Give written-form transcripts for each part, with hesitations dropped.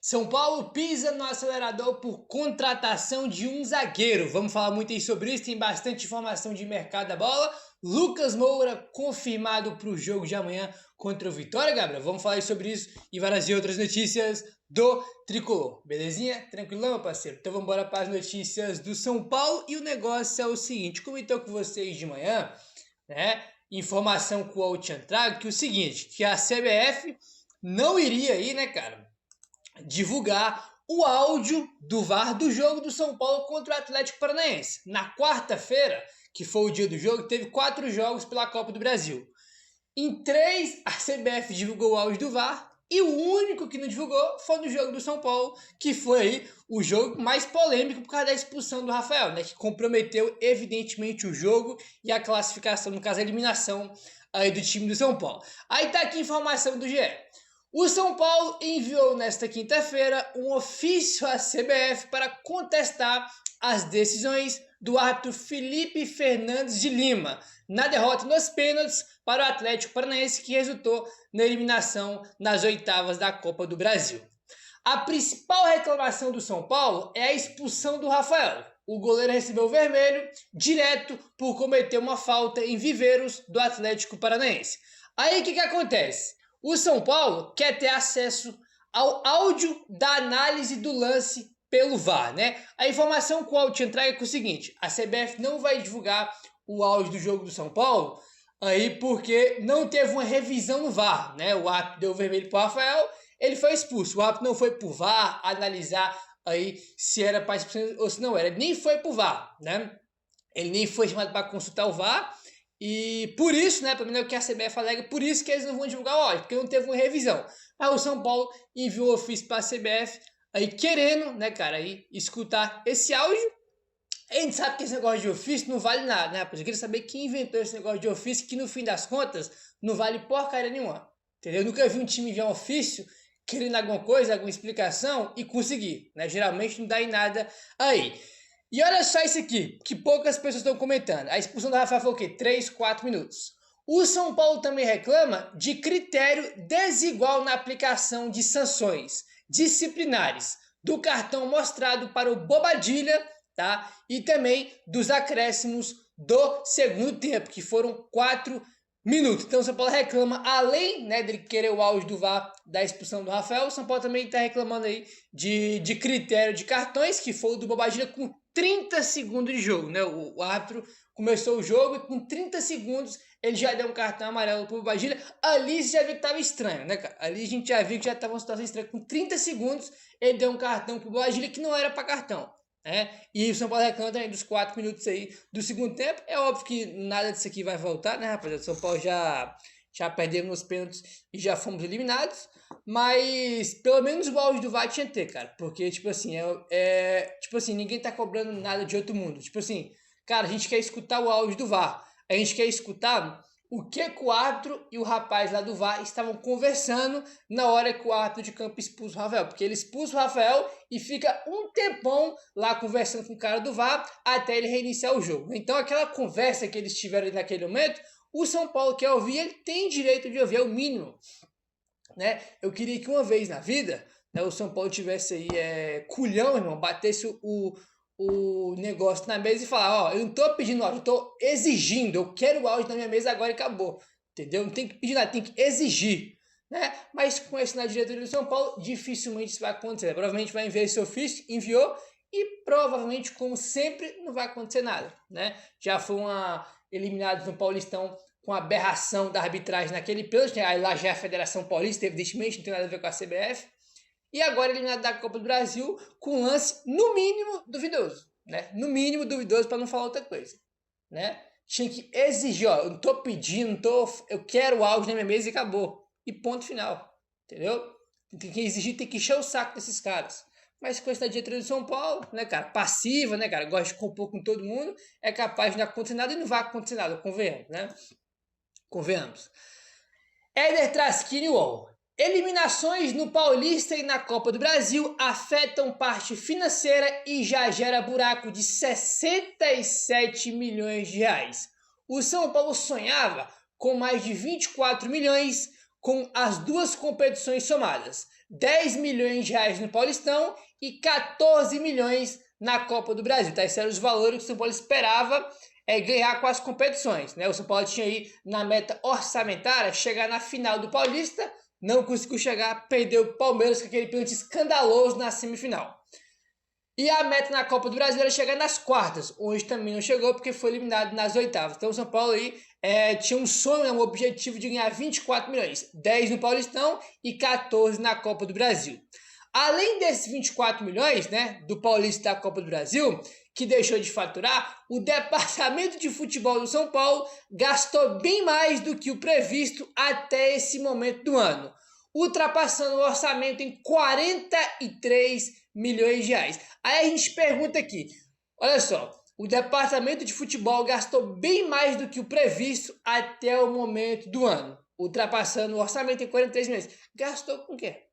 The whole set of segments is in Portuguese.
São Paulo pisa no acelerador por contratação de um zagueiro. Vamos falar muito aí sobre isso, tem bastante informação de mercado da bola. Lucas Moura confirmado para o jogo de amanhã contra o Vitória, Gabriel. Vamos falar sobre isso e várias outras notícias do Tricolor. Belezinha? Tranquilão, meu parceiro? Então vamos embora para as notícias do São Paulo. E o negócio é o seguinte, comentou com vocês de manhã, né? Informação que o Altian traga, que é o seguinte, que a CBF não iria aí, né, cara, divulgar o áudio do VAR do jogo do São Paulo contra o Atlético Paranaense. Na quarta-feira, que foi o dia do jogo, teve 4 jogos pela Copa do Brasil. Em 3, a CBF divulgou o áudio do VAR e o único que não divulgou foi no jogo do São Paulo, que foi aí o jogo mais polêmico por causa da expulsão do Rafael, né, que comprometeu evidentemente o jogo e a classificação, no caso a eliminação aí do time do São Paulo. Aí tá aqui a informação do GE. O São Paulo enviou nesta quinta-feira um ofício à CBF para contestar as decisões do árbitro Felipe Fernandes de Lima na derrota nos pênaltis para o Atlético Paranaense, que resultou na eliminação nas oitavas da Copa do Brasil. A principal reclamação do São Paulo é a expulsão do Rafael. O goleiro recebeu vermelho direto por cometer uma falta em Viveiros do Atlético Paranaense. Aí o que acontece? O São Paulo quer ter acesso ao áudio da análise do lance pelo VAR, né? A informação que o Altian traga é o seguinte: a CBF não vai divulgar o áudio do jogo do São Paulo aí porque não teve uma revisão no VAR, né? O árbitro deu vermelho para o Rafael, ele foi expulso. O árbitro não foi para o VAR analisar aí se era para expulsão ou se não era. Ele nem foi para o VAR, né? Ele nem foi chamado para consultar o VAR. E por isso, né, pelo menos é o que a CBF alega, por isso que eles não vão divulgar o áudio, porque não teve uma revisão. Mas o São Paulo enviou ofício para a CBF, aí querendo, né, cara, aí escutar esse áudio. A gente sabe que esse negócio de ofício não vale nada, né, rapaz? Eu queria saber quem inventou esse negócio de ofício, que no fim das contas não vale porcaria nenhuma, entendeu? Eu nunca vi um time enviar um ofício querendo alguma coisa, alguma explicação e conseguir, né? Geralmente não dá em nada aí. E olha só isso aqui, que poucas pessoas estão comentando. A expulsão do Rafael foi o quê? 3, 4 minutos. O São Paulo também reclama de critério desigual na aplicação de sanções disciplinares do cartão mostrado para o Bobadilha, tá? E também dos acréscimos do segundo tempo, que foram 4 minutos. Então o São Paulo reclama, além, né, dele querer o áudio do VAR da expulsão do Rafael, o São Paulo também está reclamando aí de critério de cartões, que foi o do Bobadilha com 30 segundos de jogo, né? O árbitro começou o jogo e com 30 segundos ele já deu um cartão amarelo pro Bobadilha. Ali você já viu que tava estranho, né, cara? Ali a gente já viu que já tava uma situação estranha. Com 30 segundos ele deu um cartão pro Bobadilha que não era para cartão, né? E o São Paulo reclama também dos 4 minutos aí do segundo tempo. É óbvio que nada disso aqui vai voltar, né, rapaziada? O São Paulo já perdemos nos pênaltis e já fomos eliminados. Mas pelo menos o áudio do VAR tinha que ter, cara. Porque, tipo assim, tipo assim, ninguém tá cobrando nada de outro mundo. Tipo assim, cara, a gente quer escutar o áudio do VAR. A gente quer escutar o que o árbitro e o rapaz lá do VAR estavam conversando na hora que o árbitro de campo expulsa o Rafael. Porque ele expulsa o Rafael e fica um tempão lá conversando com o cara do VAR até ele reiniciar o jogo. Então aquela conversa que eles tiveram naquele momento, o São Paulo quer ouvir, ele tem direito de ouvir, é o mínimo, né? Eu queria que uma vez na vida, né, o São Paulo tivesse aí culhão, irmão, batesse o negócio na mesa e falar, ó, eu não tô pedindo áudio, eu tô exigindo, eu quero o áudio na minha mesa agora e acabou, entendeu? Não tem que pedir nada, tem que exigir, né? Mas com esse na diretoria do São Paulo, dificilmente isso vai acontecer. Provavelmente vai enviar esse ofício, enviou, e provavelmente, como sempre, não vai acontecer nada, né? Já foi eliminados no Paulistão com a aberração da arbitragem naquele pênalti, né? Aí lá já é a Federação Paulista, evidentemente, não tem nada a ver com a CBF. E agora eliminado da Copa do Brasil com um lance, no mínimo, duvidoso, né? No mínimo duvidoso, para não falar outra coisa, né? Tinha que exigir, ó, eu não tô pedindo, eu quero o áudio na minha mesa e acabou. E ponto final, entendeu? Tem que exigir, tem que encher o saco desses caras. Mas com essa diretoria do São Paulo, né, cara, passiva, né, cara, gosta de compor com todo mundo, é capaz de não acontecer nada e não vai acontecer nada, convenhamos, né? Convenhamos. Éder Traschini UOL. Eliminações no Paulista e na Copa do Brasil afetam parte financeira e já gera buraco de 67 milhões de reais. O São Paulo sonhava com mais de 24 milhões com as duas competições somadas. 10 milhões de reais no Paulistão e 14 milhões na Copa do Brasil. Tá? Esses eram os valores que o São Paulo esperava ganhar com as competições. Né? O São Paulo tinha aí na meta orçamentária chegar na final do Paulista, não conseguiu chegar, perdeu o Palmeiras com aquele pênalti escandaloso na semifinal. E a meta na Copa do Brasil era chegar nas quartas, onde também não chegou porque foi eliminado nas oitavas. Então o São Paulo aí tinha um sonho, um objetivo de ganhar 24 milhões, 10 no Paulistão e 14 na Copa do Brasil. Além desses 24 milhões, né, do Paulista da Copa do Brasil, que deixou de faturar, o departamento de futebol do São Paulo gastou bem mais do que o previsto até esse momento do ano, ultrapassando o orçamento em 43 milhões de reais. Aí a gente pergunta aqui, olha só, o departamento de futebol gastou bem mais do que o previsto até o momento do ano, ultrapassando o orçamento em 43 milhões. Gastou com o quê?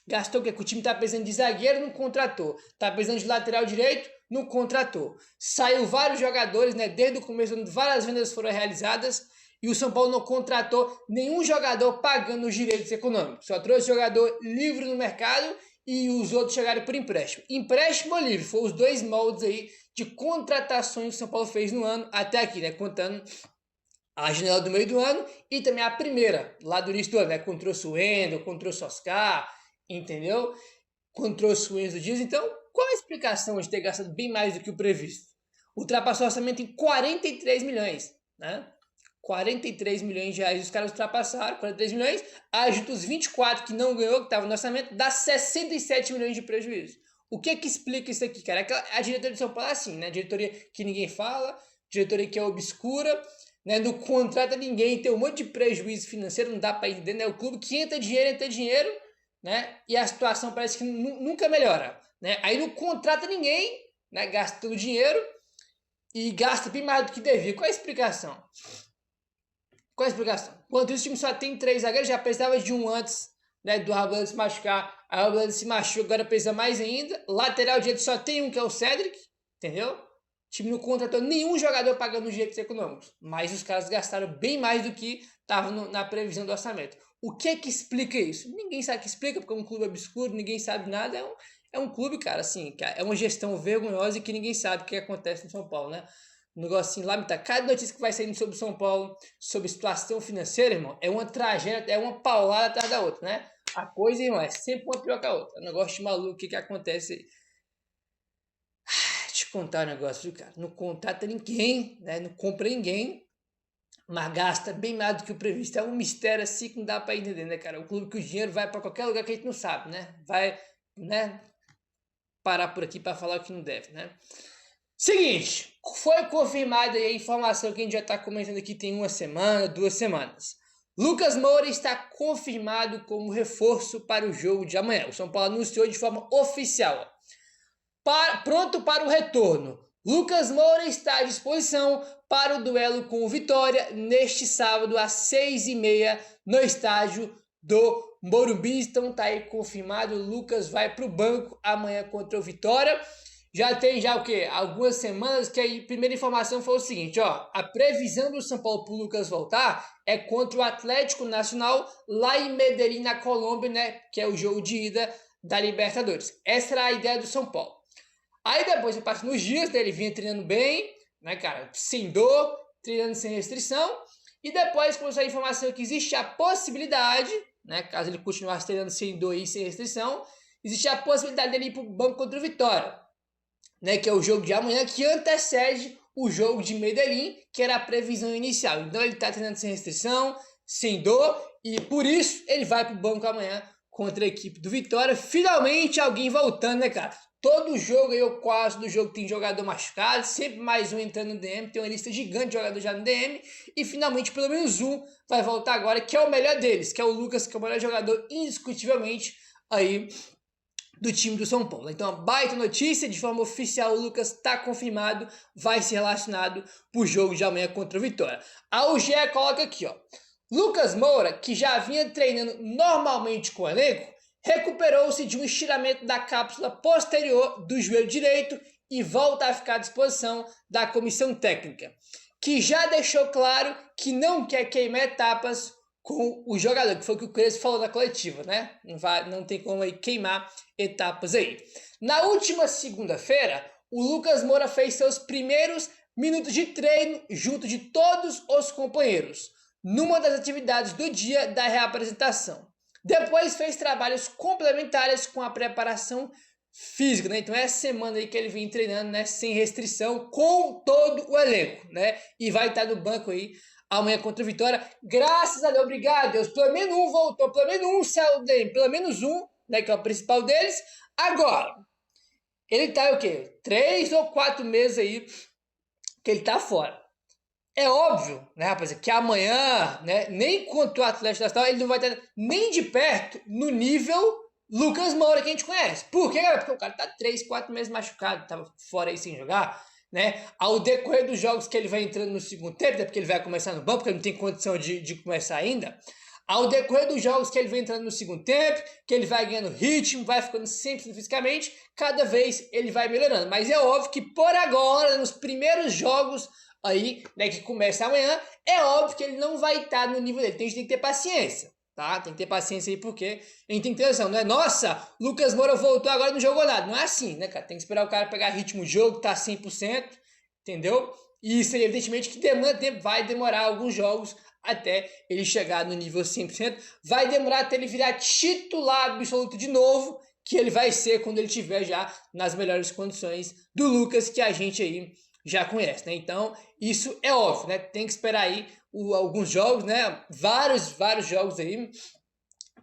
Gastou o quê? Que o time tá precisando de zagueiro, não contratou. Tá precisando de lateral direito, não contratou. Saiu vários jogadores, né? Desde o começo, várias vendas foram realizadas e o São Paulo não contratou nenhum jogador pagando os direitos econômicos. Só trouxe jogador livre no mercado e os outros chegaram por empréstimo. Empréstimo ou livre, foram os dois moldes aí de contratações que o São Paulo fez no ano até aqui, né? Contando a janela do meio do ano e também a primeira, lá do início do ano, né? Quando trouxe o Wendel, quando trouxe o Oscar, entendeu? Quando trouxe o Enzo Dias. Então, qual a explicação de ter gastado bem mais do que o previsto? Ultrapassou o orçamento em 43 milhões, né? 43 milhões de reais os caras ultrapassaram, 43 milhões, ajuda os 24 que não ganhou, que estava no orçamento, dá 67 milhões de prejuízo. O que explica isso aqui, cara? A diretoria de São Paulo é assim, né? Diretoria que ninguém fala, diretoria que é obscura, né? Não contrata ninguém, tem um monte de prejuízo financeiro, não dá para entender, né? O clube que entra dinheiro, né? E a situação parece que nunca melhora, né? Aí não contrata ninguém, né? Gasta todo o dinheiro e gasta bem mais do que devia. Qual a explicação? Qual a explicação? Enquanto isso, o time só tem 3 zagueiros, já precisava de um antes, né? Do Rabelo se machucar. A Rabelo se machucou, agora precisa mais ainda. Lateral direito só tem um, que é o Cedric, entendeu? O time não contratou nenhum jogador pagando os direitos econômicos, mas os caras gastaram bem mais do que estava na previsão do orçamento. O que explica isso? Ninguém sabe o que explica, porque é um clube obscuro, ninguém sabe nada. É um clube, cara, assim, é uma gestão vergonhosa e que ninguém sabe o que acontece no São Paulo, né? Um negócio assim, lamentável. Cada notícia que vai saindo sobre o São Paulo, sobre situação financeira, irmão, é uma tragédia, é uma paulada atrás da outra, né? A coisa, irmão, é sempre uma pior que a outra. É um negócio de maluco, o que acontece aí? Te contar um negócio, viu, cara? Não contrata ninguém, né? Não compra ninguém, mas gasta bem mais do que o previsto. É um mistério assim que não dá pra entender, né, cara? Um clube que o dinheiro vai pra qualquer lugar que a gente não sabe, né? Vai, né? Parar por aqui pra falar o que não deve, né? Seguinte, foi confirmada aí a informação que a gente já tá comentando aqui tem 1 semana, 2 semanas. Lucas Moura está confirmado como reforço para o jogo de amanhã. O São Paulo anunciou de forma oficial. Pronto para o retorno. Lucas Moura está à disposição para o duelo com o Vitória neste sábado às 6h30 no estádio do Morumbi. Então tá aí confirmado, o Lucas vai para o banco amanhã contra o Vitória. Já tem o quê? Algumas semanas que a primeira informação foi o seguinte, ó, a previsão do São Paulo para o Lucas voltar é contra o Atlético Nacional lá em Medellín, na Colômbia, né, que é o jogo de ida da Libertadores. Essa era a ideia do São Paulo. Aí depois você passa nos dias, né, ele vinha treinando bem, né, cara, sem dor, treinando sem restrição, e depois começou a informação que existe a possibilidade, né, caso ele continuasse treinando sem dor e sem restrição, existe a possibilidade dele ir para o banco contra o Vitória, né, que é o jogo de amanhã, que antecede o jogo de Medellín, que era a previsão inicial. Então ele está treinando sem restrição, sem dor, e por isso ele vai para o banco amanhã contra a equipe do Vitória. Finalmente alguém voltando, né, cara? Todo jogo aí, ou quase do jogo, tem jogador machucado, sempre mais um entrando no DM, tem uma lista gigante de jogadores já no DM, e finalmente pelo menos um vai voltar agora, que é o melhor deles, que é o Lucas, que é o melhor jogador indiscutivelmente aí do time do São Paulo. Então, a baita notícia, de forma oficial, o Lucas está confirmado, vai ser relacionado para o jogo de amanhã contra o Vitória. A UGE coloca aqui, ó, Lucas Moura, que já vinha treinando normalmente com o elenco, recuperou-se de um estiramento da cápsula posterior do joelho direito e volta a ficar à disposição da comissão técnica, que já deixou claro que não quer queimar etapas com o jogador, que foi o que o Crespo falou na coletiva, né? Não tem como aí queimar etapas aí. Na última segunda-feira, o Lucas Moura fez seus primeiros minutos de treino junto de todos os companheiros, numa das atividades do dia da reapresentação. Depois fez trabalhos complementares com a preparação física, né? Então é essa semana aí que ele vem treinando, né, sem restrição, com todo o elenco, né? E vai estar no banco aí amanhã contra o Vitória. Graças a Deus, obrigado, Deus. Pelo menos um voltou, pelo menos um saiu dele, pelo menos um, né, que é o principal deles. Agora, ele tá o quê? 3 ou 4 meses aí que ele tá fora. É óbvio, né, rapaziada, que amanhã, né, nem contra o Atlético Nacional, ele não vai estar nem de perto no nível Lucas Moura que a gente conhece. Por quê, galera? Porque o cara tá 3, 4 meses machucado, tava fora aí sem jogar, né? Ao decorrer dos jogos que ele vai entrando no segundo tempo, né, porque ele vai começar no banco, porque ele não tem condição de começar ainda. Ao decorrer dos jogos que ele vai entrando no segundo tempo, que ele vai ganhando ritmo, vai ficando sempre fisicamente, cada vez ele vai melhorando. Mas é óbvio que por agora, nos primeiros jogos aí, né, que começa amanhã, é óbvio que ele não vai estar no nível dele. Então a gente tem que ter paciência, tá? Tem que ter paciência aí, porque a gente tem que ter noção, não é? Nossa, Lucas Moura voltou agora e não jogou nada. Não é assim, né, cara? Tem que esperar o cara pegar ritmo de jogo, tá 100%, entendeu? E isso aí, evidentemente, que demanda tempo, vai demorar alguns jogos até ele chegar no nível 100%. Vai demorar até ele virar titular absoluto de novo, que ele vai ser quando ele estiver já nas melhores condições do Lucas, que a gente aí já conhece, né? Então, isso é óbvio, né? Tem que esperar aí alguns jogos, né? Vários jogos aí,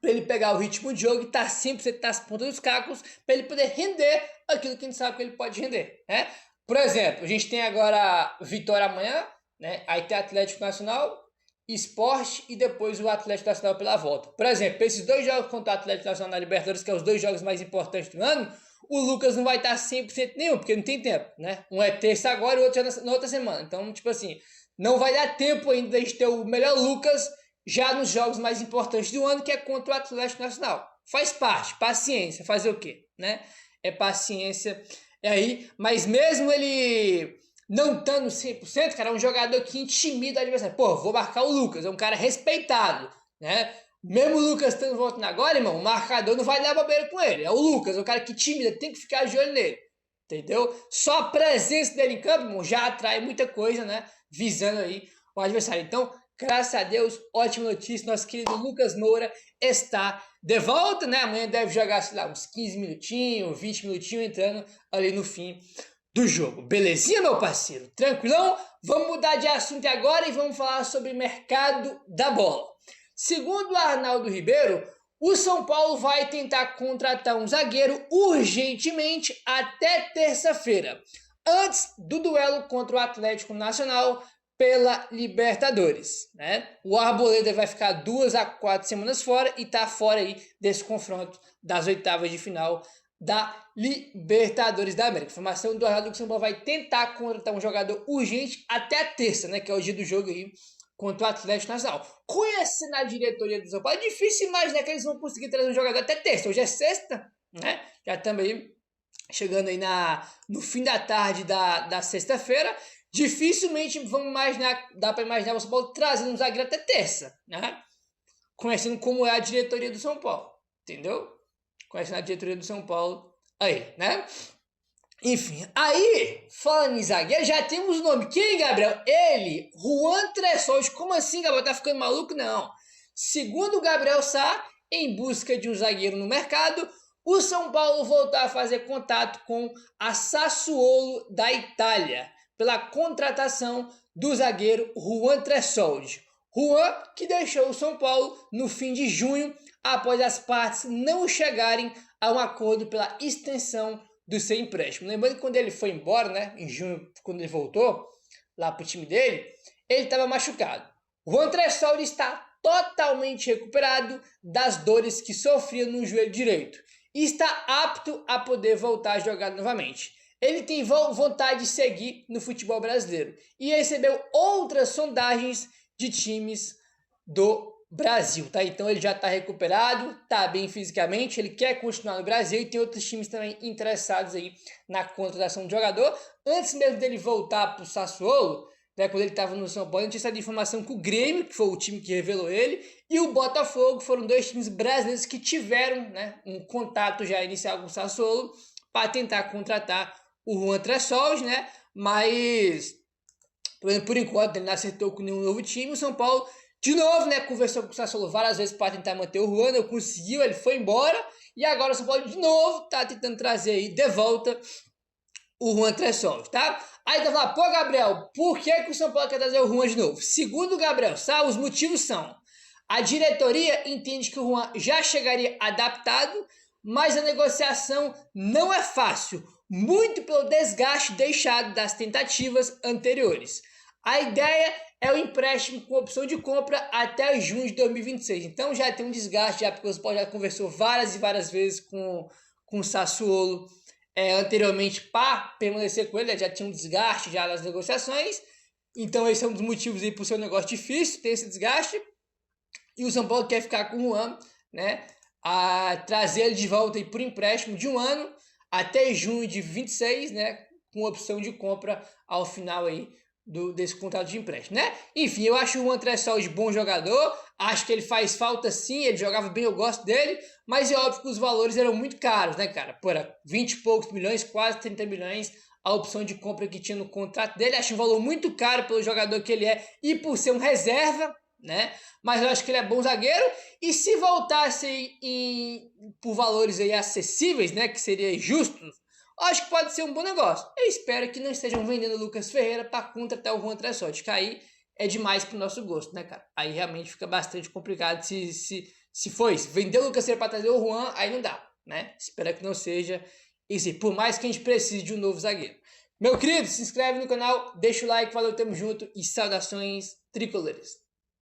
para ele pegar o ritmo de jogo e estar sempre nas pontas dos cacos, para ele poder render aquilo que a gente sabe que ele pode render, né? Por exemplo, a gente tem agora Vitória amanhã, né? Aí tem Atlético Nacional, Sport e depois o Atlético Nacional pela volta. Por exemplo, esses 2 jogos contra o Atlético Nacional na Libertadores, que são os 2 jogos mais importantes do ano, o Lucas não vai estar 100% nenhum, porque não tem tempo, né? Um é terça agora e o outro é na outra semana. Então, tipo assim, não vai dar tempo ainda de ter o melhor Lucas já nos jogos mais importantes do ano, que é contra o Atlético Nacional. Faz parte, paciência, fazer o quê, né? É paciência aí, mas mesmo ele não estando 100%, cara, é um jogador que intimida o adversário. Pô, vou marcar o Lucas, é um cara respeitado, né? Mesmo o Lucas estando voltando agora, irmão, o marcador não vai dar bobeira com ele. É o Lucas, é o cara que intimida, tem que ficar de olho nele, entendeu? Só a presença dele em campo, irmão, já atrai muita coisa, né? Visando aí o adversário. Então, graças a Deus, ótima notícia, nosso querido Lucas Moura está de volta, né? Amanhã deve jogar, sei lá, uns 15 minutinhos, 20 minutinhos, entrando ali no fim do jogo. Belezinha, meu parceiro? Tranquilão? Vamos mudar de assunto agora e vamos falar sobre mercado da bola. Segundo o Arnaldo Ribeiro, o São Paulo vai tentar contratar um zagueiro urgentemente até terça-feira, antes do duelo contra o Atlético Nacional pela Libertadores, né? O Arboleda vai ficar 2 a 4 semanas fora e tá fora aí desse confronto das oitavas de final da Libertadores da América. Informação do Arnaldo que o São Paulo vai tentar contratar um jogador urgente até a terça, né? Que é o dia do jogo aí contra o Atlético Nacional. Conhecendo a diretoria do São Paulo, é difícil imaginar que eles vão conseguir trazer um jogador até terça. Hoje é sexta, né? Já estamos aí chegando aí no fim da tarde da sexta-feira. Dificilmente vamos imaginar, dá para imaginar o São Paulo trazendo um zagueiro até terça, né? Conhecendo como é a diretoria do São Paulo, entendeu? Conhecendo a diretoria do São Paulo aí, né? Enfim, aí, falando em zagueiro, já temos o nome. Quem, Gabriel? Ele, Juan Tressoldi. Como assim, Gabriel? Tá ficando maluco? Não. Segundo o Gabriel Sá, em busca de um zagueiro no mercado, o São Paulo voltou a fazer contato com a Sassuolo da Itália pela contratação do zagueiro Juan Tressoldi. Juan, que deixou o São Paulo no fim de junho, após as partes não chegarem a um acordo pela extensão do seu empréstimo. Lembrando que quando ele foi embora, né, em junho, quando ele voltou lá para o time dele, ele estava machucado. O Juan Tressoldi está totalmente recuperado das dores que sofria no joelho direito e está apto a poder voltar a jogar novamente. Ele tem vontade de seguir no futebol brasileiro e recebeu outras sondagens de times do Brasil, tá? Então ele já está recuperado, está bem fisicamente, ele quer continuar no Brasil e tem outros times também interessados aí na contratação do jogador. Antes mesmo dele voltar para o Sassuolo, né, quando ele estava no São Paulo. A gente tinha essa informação com o Grêmio, que foi o time que revelou ele, e o Botafogo. Foram dois times brasileiros que tiveram, né, um contato já inicial com o Sassuolo para tentar contratar o Juan Tressolz, né? Mas por enquanto ele não acertou com nenhum novo time. O São Paulo, de novo, né, conversou com o Sassuolo várias vezes para tentar manter o Juan, não conseguiu, ele foi embora. E agora o São Paulo de novo tá tentando trazer aí de volta o Juan Tressolz, tá? Aí tá falando, pô, Gabriel, por que o São Paulo quer trazer o Juan de novo? Segundo o Gabriel Sá, os motivos são: a diretoria entende que o Juan já chegaria adaptado, mas a negociação não é fácil, muito pelo desgaste deixado das tentativas anteriores. A ideia é o empréstimo com opção de compra até junho de 2026. Então já tem um desgaste, já porque o Sport já conversou várias e várias vezes com o Sassuolo anteriormente para permanecer com ele, já tinha um desgaste já nas negociações. Então esse é um dos motivos aí para o seu negócio difícil, ter esse desgaste. E o São Paulo quer ficar com o Juan, né? A trazer ele de volta aí por empréstimo de um ano até junho de 26, né? Com opção de compra ao final aí desse contrato de empréstimo, né? Enfim, eu acho o Juan Tressolz bom jogador, acho que ele faz falta sim, ele jogava bem, eu gosto dele, mas é óbvio que os valores eram muito caros, né, cara? Por 20 e poucos milhões, quase 30 milhões, a opção de compra que tinha no contrato dele, acho um valor muito caro pelo jogador que ele é e por ser um reserva, né? Mas eu acho que ele é bom zagueiro, e se voltasse por valores aí acessíveis, né, que seria justos, acho que pode ser um bom negócio. Eu espero que não estejam vendendo o Lucas Ferreira para contratar o Juan Tressolz, que aí é demais pro nosso gosto, né, cara? Aí realmente fica bastante complicado se for isso. Vender o Lucas Ferreira para trazer o Juan, aí não dá, né? Espero que não seja isso aí, por mais que a gente precise de um novo zagueiro. Meu querido, se inscreve no canal, deixa o like, valeu, tamo junto e saudações tricolores.